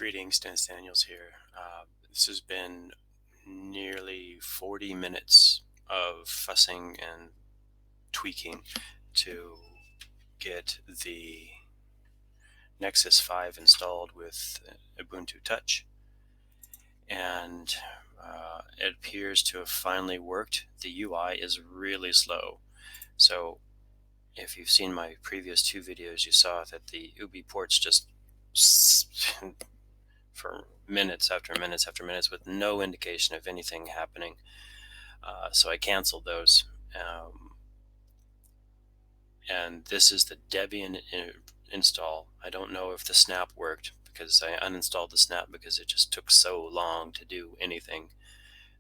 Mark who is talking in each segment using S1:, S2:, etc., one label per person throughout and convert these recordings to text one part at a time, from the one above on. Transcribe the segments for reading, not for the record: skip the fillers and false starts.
S1: Greetings, Dennis Daniels here. This has been nearly 40 minutes of fussing and tweaking to get the Nexus 5 installed with Ubuntu Touch, and it appears to have finally worked. The UI is really slow. So if you've seen my previous two videos, you saw that the Ubports just for minutes after minutes after minutes with no indication of anything happening. So I canceled those. And this is the Debian install. I don't know if the snap worked because I uninstalled the snap because it just took so long to do anything.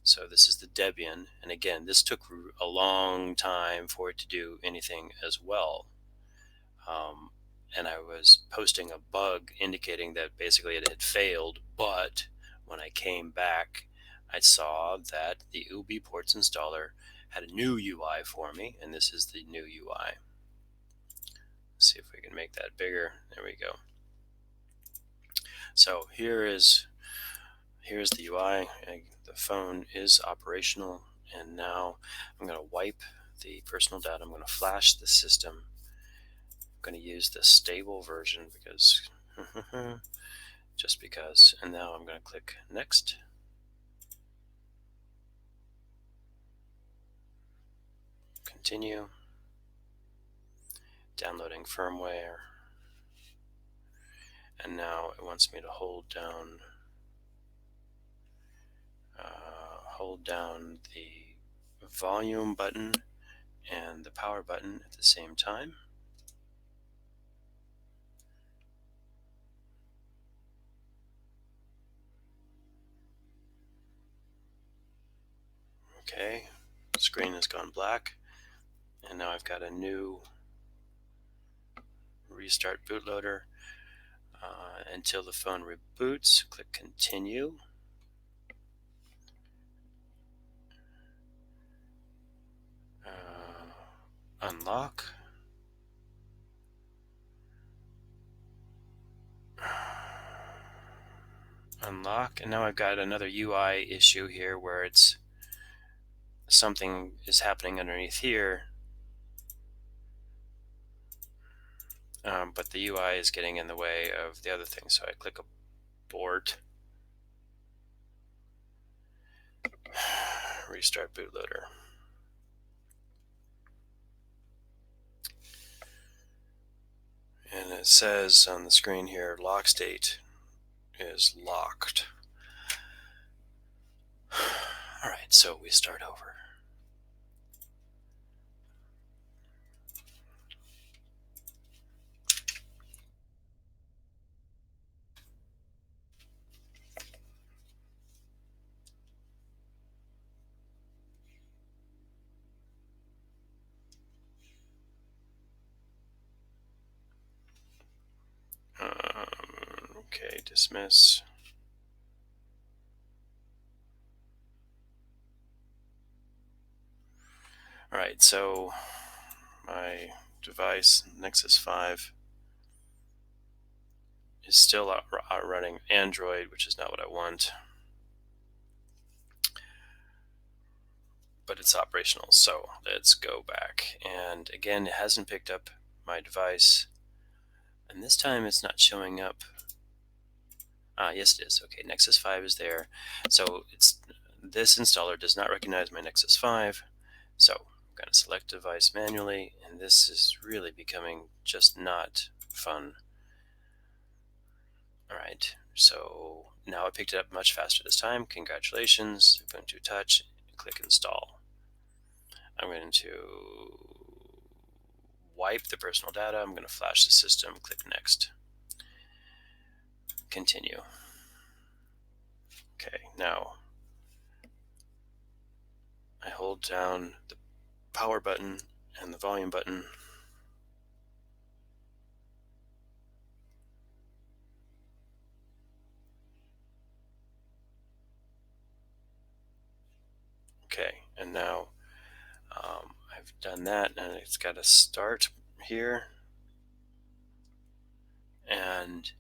S1: So this is the Debian, and again, this took a long time for it to do anything as well. And I was posting a bug indicating that basically it had failed, but when I came back, I saw that the Ubports installer had a new UI for me, and this is the new UI. Let's see if we can make that bigger. There we go. So here's the UI. The phone is operational, and now I'm going to wipe the personal data. I'm going to flash the system. I'm going to use the stable version because just because. And now I'm going to click next. Continue. Downloading firmware. And now it wants me to hold down the volume button and the power button at the same time. Okay, screen has gone black, and now I've got a new restart bootloader. Until the phone reboots, click continue. Unlock. Unlock, and now I've got another UI issue here where it's something is happening underneath here, but the UI is getting in the way of the other thing. So I click abort, restart bootloader. And it says on the screen here, lock state is locked. All right, so we start over. Okay, dismiss. All right, so my device, Nexus 5, is still running Android, which is not what I want, but it's operational. So let's go back. And again, it hasn't picked up my device, and this time it's not showing up. Yes, it is. Okay, Nexus 5 is there. So this installer does not recognize my Nexus 5. So I'm going to select device manually, and this is really becoming just not fun. All right, so now I picked it up much faster this time. Congratulations, Ubuntu Touch. Click install. I'm going to wipe the personal data. I'm going to flash the system. Click next. Continue. Okay, now I hold down the power button and the volume button. Okay, and now I've done that, and it's got to start here, and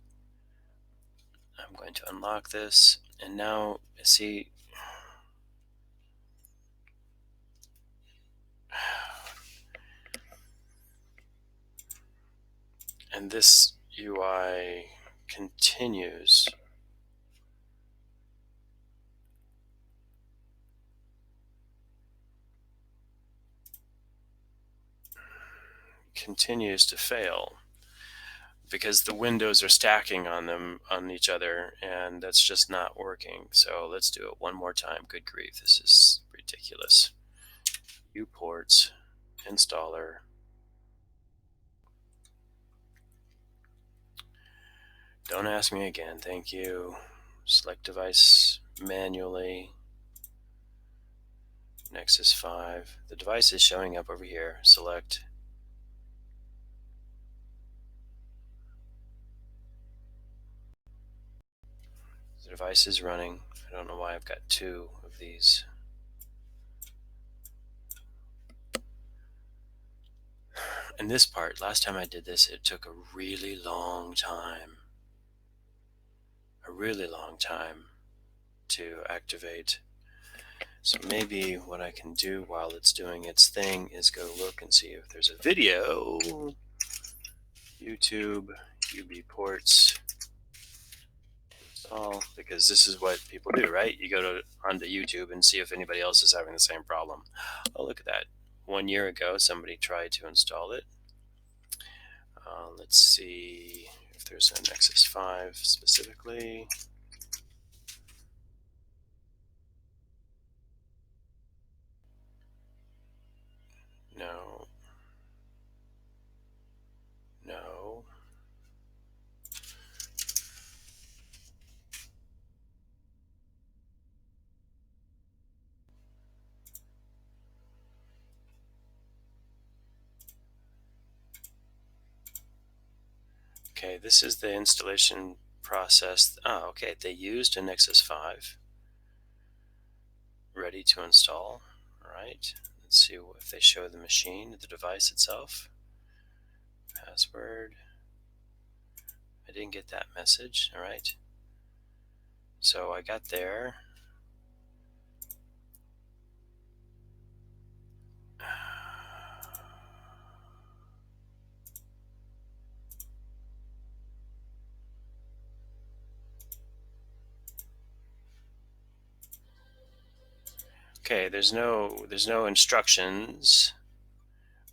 S1: I'm I'm going to unlock this, and now see, and this UI continues. Continues to fail because the windows are stacking on each other, and that's just not working. So let's do it one more time. Good grief, this is ridiculous. Ubports installer. Don't ask me again, thank you. Select device manually. Nexus 5. The device is showing up over here. Select. The device is running. I don't know why I've got two of these. And this part, last time I did this, it took a really long time. A really long time to activate. So maybe what I can do while it's doing its thing is go look and see if there's a video. YouTube, Ubports install, because this is what people do, right? You go onto YouTube and see if anybody else is having the same problem. Oh, look at that. 1 year ago, somebody tried to install it. Let's see if there's a Nexus 5 specifically. No. No. Okay, this is the installation process. Oh, okay, they used a Nexus 5 ready to install. All right, let's see if they show the machine, the device itself. Password. I didn't get that message. All right, so I got there. Okay, there's no instructions.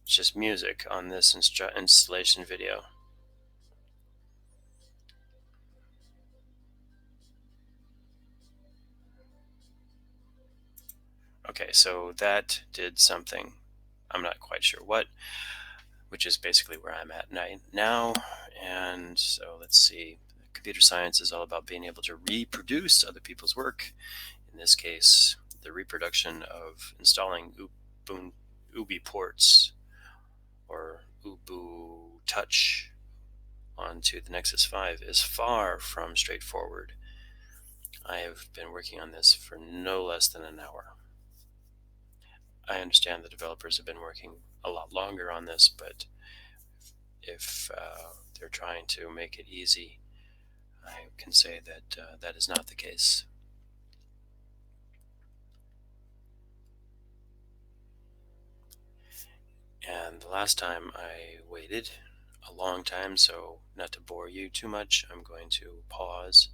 S1: It's just music on this installation video. Okay, so that did something. I'm not quite sure what, which is basically where I'm at now. And so let's see. Computer science is all about being able to reproduce other people's work. In this case, the reproduction of installing Ubports or Ubuntu Touch onto the Nexus 5 is far from straightforward. I have been working on this for no less than an hour. I understand the developers have been working a lot longer on this, but if they're trying to make it easy, I can say that that is not the case. And the last time I waited a long time, so not to bore you too much, I'm going to pause.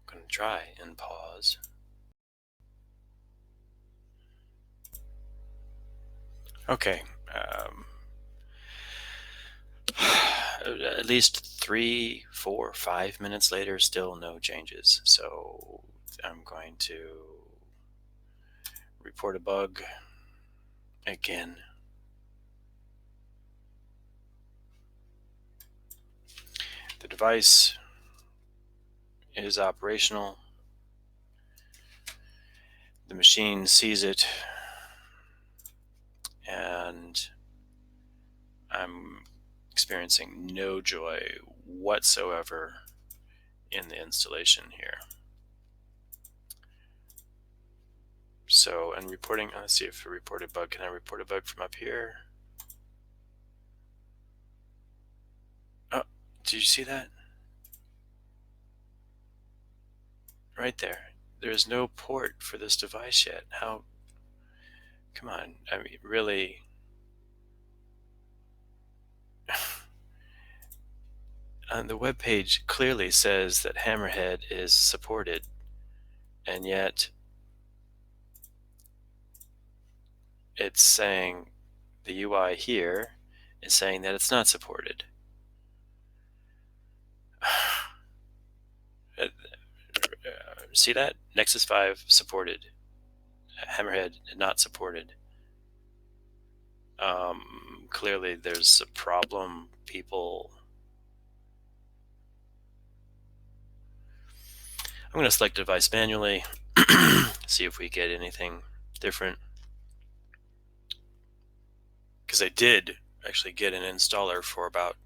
S1: I'm going to try and pause. Okay. At least 3, 4, 5 minutes later, still no changes. So I'm going to report a bug again. The device is operational. The machine sees it, and I'm experiencing no joy whatsoever in the installation here. So, and reporting, let's see if a reported bug, can I report a bug from up here? Oh, did you see that? Right there. There's no port for this device yet. How, come on, I mean, really. The web page clearly says that Hammerhead is supported, and yet it's saying the UI here is saying that it's not supported. See that? Nexus 5 supported. Hammerhead not supported. Clearly there's a problem, people. I'm going to select device manually, see if we get anything different. Because I did actually get an installer for about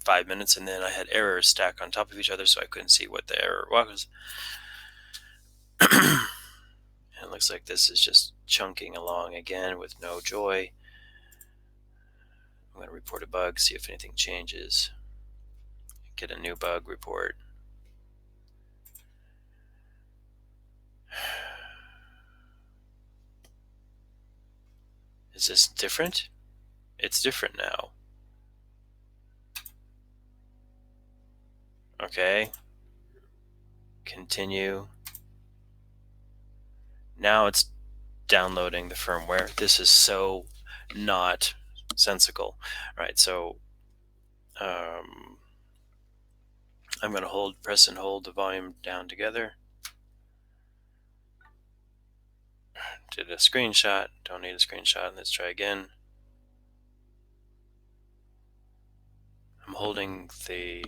S1: 5 minutes, and then I had errors stacked on top of each other, so I couldn't see what the error was. And it looks like this is just chunking along again with no joy. I'm going to report a bug, see if anything changes. Get a new bug report. Is this different? It's different now. Okay. Continue. Now it's downloading the firmware. This is so not sensical. All right, so I'm going to press and hold the volume down together. Did a screenshot. Don't need a screenshot. Let's try again. I'm holding the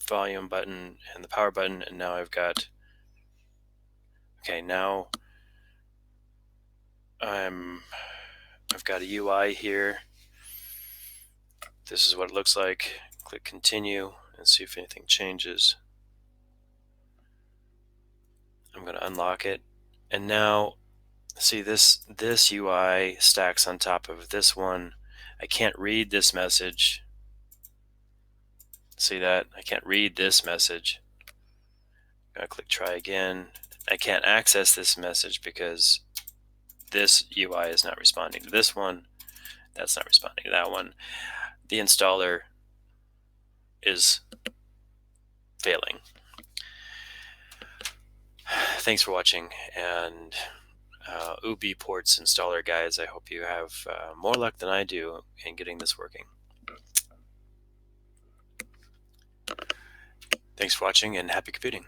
S1: volume button and the power button, and now I've got, okay, now I've got a UI here. This is what it looks like. Click continue and see if anything changes. I'm going to unlock it, and now see this UI stacks on top of this one. I can't read this message. See that? I can't read this message. I'm going to click try again. I can't access this message because this UI is not responding to this one. That's not responding to that one. The installer is failing. Thanks for watching, and Ubports installer guys, I hope you have more luck than I do in getting this working. Thanks for watching, and happy computing.